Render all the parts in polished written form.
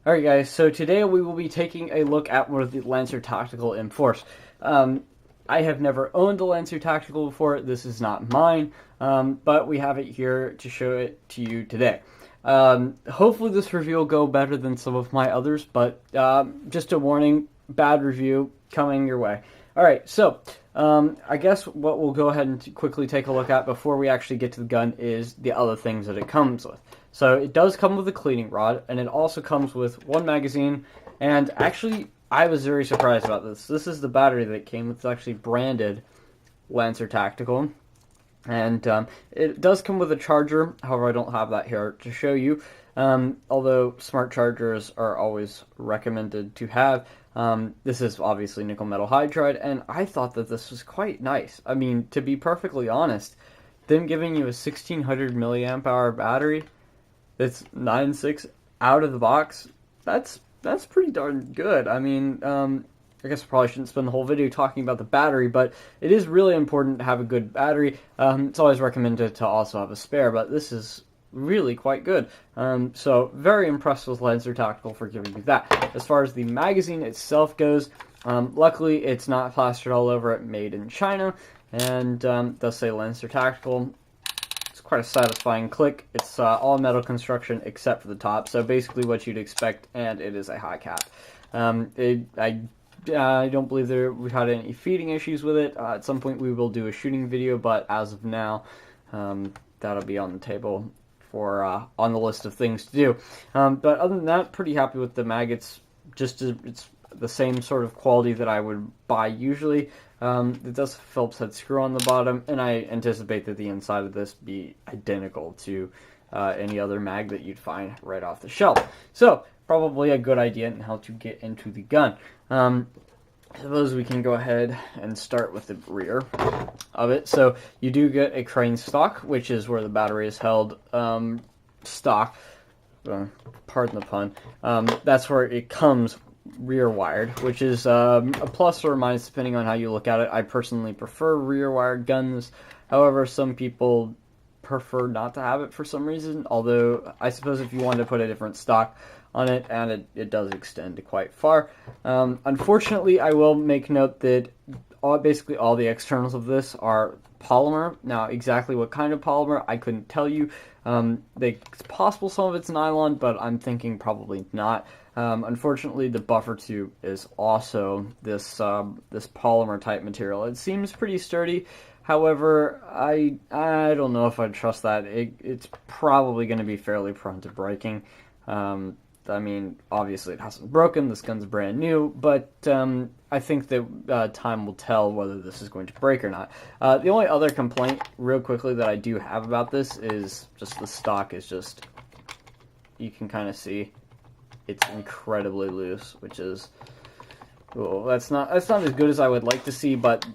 Alright guys, so today we will be taking a look at one of the Lancer Tactical Enforce. I have never owned the Lancer Tactical before, this is not mine, but we have it here to show it to you today. Hopefully this review will go better than some of my others, but just a warning, bad review coming your way. Alright, so I guess what we'll go ahead and quickly take a look at before we actually get to the gun is the other things that it comes with. So it does come with a cleaning rod, and it also comes with one magazine, and actually I was very surprised about this. This is the battery that it came with. It's actually branded Lancer Tactical, and it does come with a charger. However, I don't have that here to show you, although smart chargers are always recommended to have. This is obviously nickel metal hydride, and I thought that this was quite nice. I mean, to be perfectly honest, them giving you a 1600 milliamp hour battery that's 9.6 out of the box, that's pretty darn good. I mean, I guess I probably shouldn't spend the whole video talking about the battery, but it is really important to have a good battery. It's always recommended to also have a spare, but this is really quite good. So very impressed with Lancer Tactical for giving me that. As far as the magazine itself goes, luckily it's not plastered all over it, made in China, and does say Lancer Tactical. It's quite a satisfying click. It's all metal construction except for the top, so basically what you'd expect, and it is a high cap. I don't believe we've had any feeding issues with it. At some point we will do a shooting video, but as of now, that'll be on the table for on the list of things to do. But other than that, pretty happy with the mag. It's the same sort of quality that I would buy usually. It does have a Phillips head screw on the bottom, and I anticipate that the inside of this be identical to any other mag that you'd find right off the shelf. So probably a good idea in how to get into the gun. I suppose we can go ahead and start with the rear of it. So you do get a crane stock, which is where the battery is held stock. Pardon the pun. That's where it comes rear wired, which is a plus or a minus depending on how you look at it. I personally prefer rear wired guns. However, some people prefer not to have it for some reason, although I suppose if you wanted to put a different stock on it, and it does extend quite far. Unfortunately, I will make note that basically all the externals of this are polymer. Now, exactly what kind of polymer, I couldn't tell you. It's possible some of it's nylon, but I'm thinking probably not. Unfortunately, the buffer tube is also this polymer type material. It seems pretty sturdy. However, I don't know if I'd trust that. It's probably going to be fairly prone to breaking. I mean, obviously it hasn't broken, this gun's brand new, but I think that time will tell whether this is going to break or not. The only other complaint, real quickly, that I do have about this is just the stock is just, you can kind of see, it's incredibly loose, which is, well, that's not as good as I would like to see, but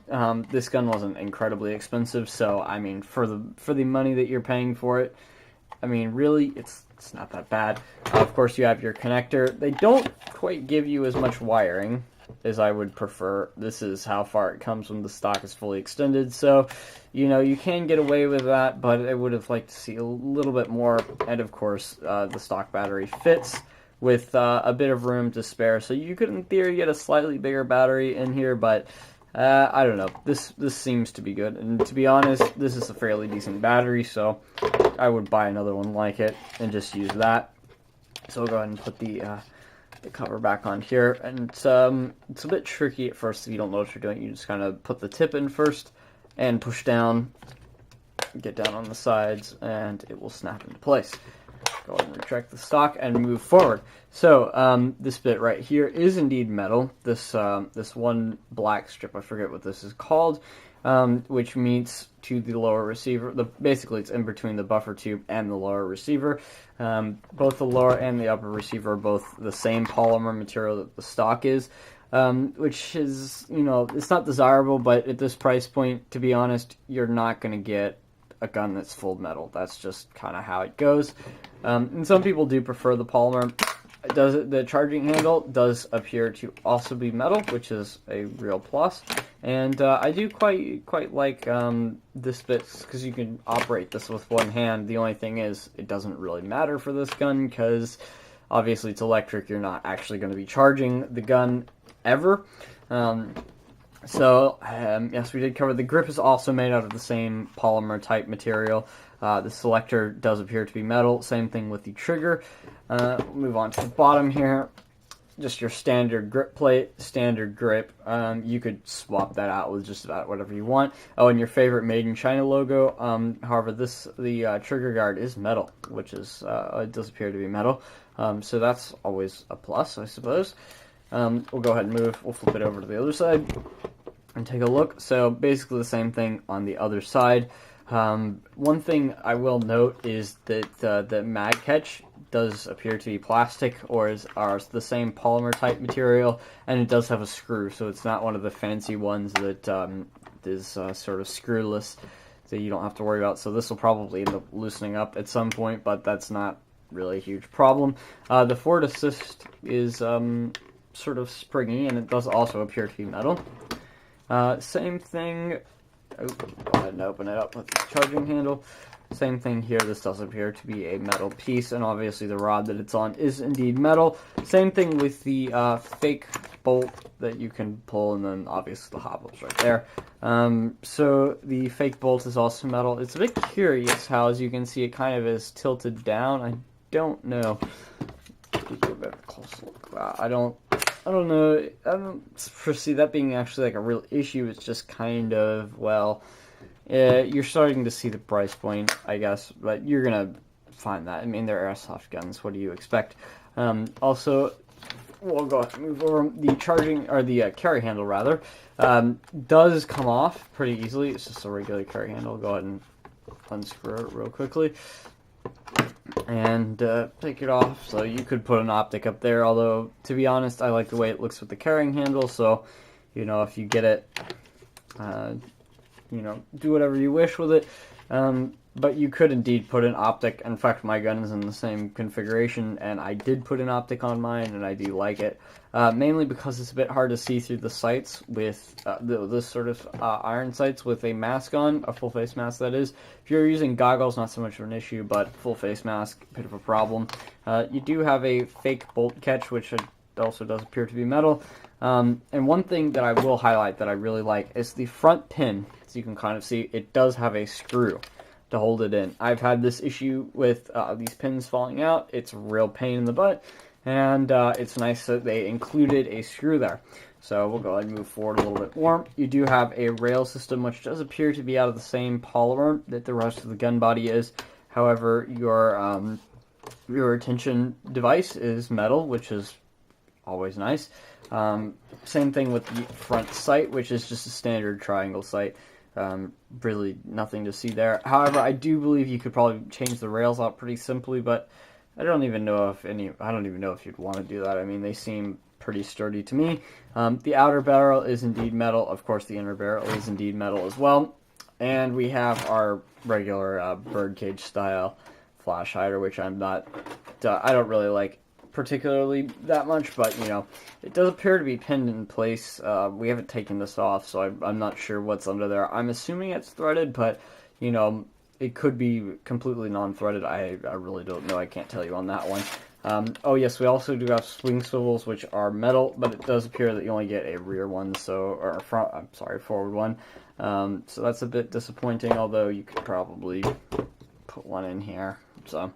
this gun wasn't incredibly expensive, so, I mean, for the money that you're paying for it, I mean, really, it's not that bad. Of course, you have your connector. They don't quite give you as much wiring as I would prefer. This is how far it comes when the stock is fully extended. So, you know, you can get away with that, but I would have liked to see a little bit more. And, of course, the stock battery fits with a bit of room to spare. So you could, in theory, get a slightly bigger battery in here, but I don't know. This seems to be good. And to be honest, this is a fairly decent battery, so I would buy another one like it and just use that. So we'll go ahead and put the cover back on here. And it's a bit tricky at first if you don't know what you're doing. You just kind of put the tip in first and push down, get down on the sides, and it will snap into place. Go ahead and retract the stock and move forward. So this bit right here is indeed metal. This one black strip, I forget what this is called, which meets to the lower receiver. Basically, it's in between the buffer tube and the lower receiver. Both the lower and the upper receiver are both the same polymer material that the stock is, which is, you know, it's not desirable, but at this price point, to be honest, you're not going to get a gun that's full metal. That's just kind of how it goes. And some people do prefer the polymer. The charging handle does appear to also be metal, which is a real plus. And I do quite like this bit because you can operate this with one hand. The only thing is it doesn't really matter for this gun because Obviously, it's electric. You're not actually going to be charging the gun ever. Yes, we did cover the grip is also made out of the same polymer type material. The selector does appear to be metal. Same thing with the trigger. Move on to the bottom here. Just your standard grip plate, standard grip. You could swap that out with just about whatever you want. Oh, and your favorite Made in China logo. However, the trigger guard is metal, which is it does appear to be metal. So that's always a plus, I suppose. We'll go ahead and move. We'll flip it over to the other side and take a look. So basically the same thing on the other side. One thing I will note is that the mag catch does appear to be plastic or is the same polymer type material, and it does have a screw, so it's not one of the fancy ones that is sort of screwless that you don't have to worry about. So this will probably end up loosening up at some point, but that's not really a huge problem. The forward assist is sort of springy, and it does also appear to be metal. Same thing. Go ahead and open it up with the charging handle. Same thing here. This does appear to be a metal piece, and obviously the rod that it's on is indeed metal. Same thing with the fake bolt that you can pull, and then obviously the hop-up's right there. So the fake bolt is also metal. It's a bit curious how, as you can see, it kind of is tilted down. I don't know. Give it a better close look. I don't know. I don't foresee that being actually like a real issue. It's just kind of, well, you're starting to see the price point, I guess, but you're gonna find that. I mean, they're airsoft guns. What do you expect? Also, we'll go ahead and move over. The charging, or the carry handle rather, does come off pretty easily. It's just a regular carry handle. Go ahead and unscrew it real quickly and take it off. So you could put an optic up there, although to be honest, I like the way it looks with the carrying handle. So, you know, if you get it, you know, do whatever you wish with it. But you could indeed put an optic. In fact, my gun is in the same configuration, and I did put an optic on mine, and I do like it. Mainly because it's a bit hard to see through the sights with this sort of iron sights with a mask on, a full face mask that is. If you're using goggles, not so much of an issue, but full face mask, a bit of a problem. You do have a fake bolt catch, which also does appear to be metal. And one thing that I will highlight that I really like is the front pin. As you can kind of see, it does have a screw to hold it in. I've had this issue with these pins falling out. It's a real pain in the butt, and it's nice that they included a screw there. So we'll go ahead and move forward a little bit more. You do have a rail system, which does appear to be out of the same polymer that the rest of the gun body is. However, your retention device is metal, which is always nice. Same thing with the front sight, which is just a standard triangle sight. Really nothing to see there. However, I do believe you could probably change the rails out pretty simply, but I don't even know if you'd want to do that. I mean, they seem pretty sturdy to me. The outer barrel is indeed metal. Of course, the inner barrel is indeed metal as well. And we have our regular birdcage style flash hider, which I don't really like particularly that much, but you know, it does appear to be pinned in place. We haven't taken this off, so I'm not sure what's under there. I'm assuming it's threaded, but you know, it could be completely non-threaded. I really don't know. I can't tell you on that one. Oh yes, we also do have swing swivels, which are metal, but it does appear that you only get a rear one, forward one. So that's a bit disappointing, although you could probably put one in here. So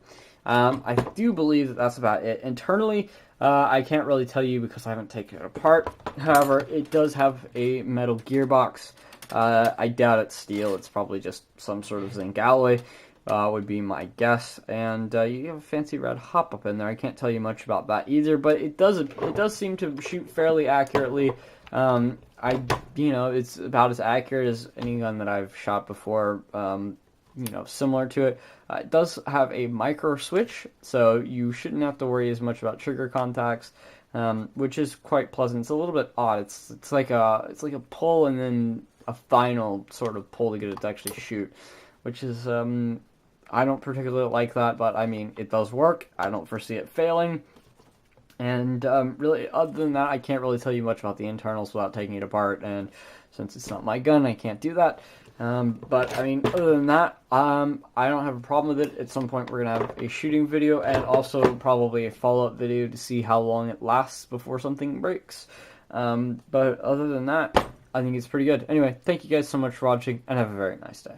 I do believe that that's about it. Internally, I can't really tell you because I haven't taken it apart. However, it does have a metal gearbox. I doubt it's steel. It's probably just some sort of zinc alloy, would be my guess. And you have a fancy red hop up in there. I can't tell you much about that either, but it does seem to shoot fairly accurately. It's about as accurate as any gun that I've shot before. Similar to it. It does have a micro switch, so you shouldn't have to worry as much about trigger contacts, which is quite pleasant. It's a little bit odd. It's like a pull and then a final sort of pull to get it to actually shoot, which is I don't particularly like that, but I mean, it does work. I don't foresee it failing. And really, other than that, I can't really tell you much about the internals without taking it apart, and since it's not my gun, I can't do that. But I mean, other than that, I don't have a problem with it. At some point, we're gonna have a shooting video and also probably a follow-up video to see how long it lasts before something breaks. But other than that, I think it's pretty good. Anyway, thank you guys so much for watching, and have a very nice day.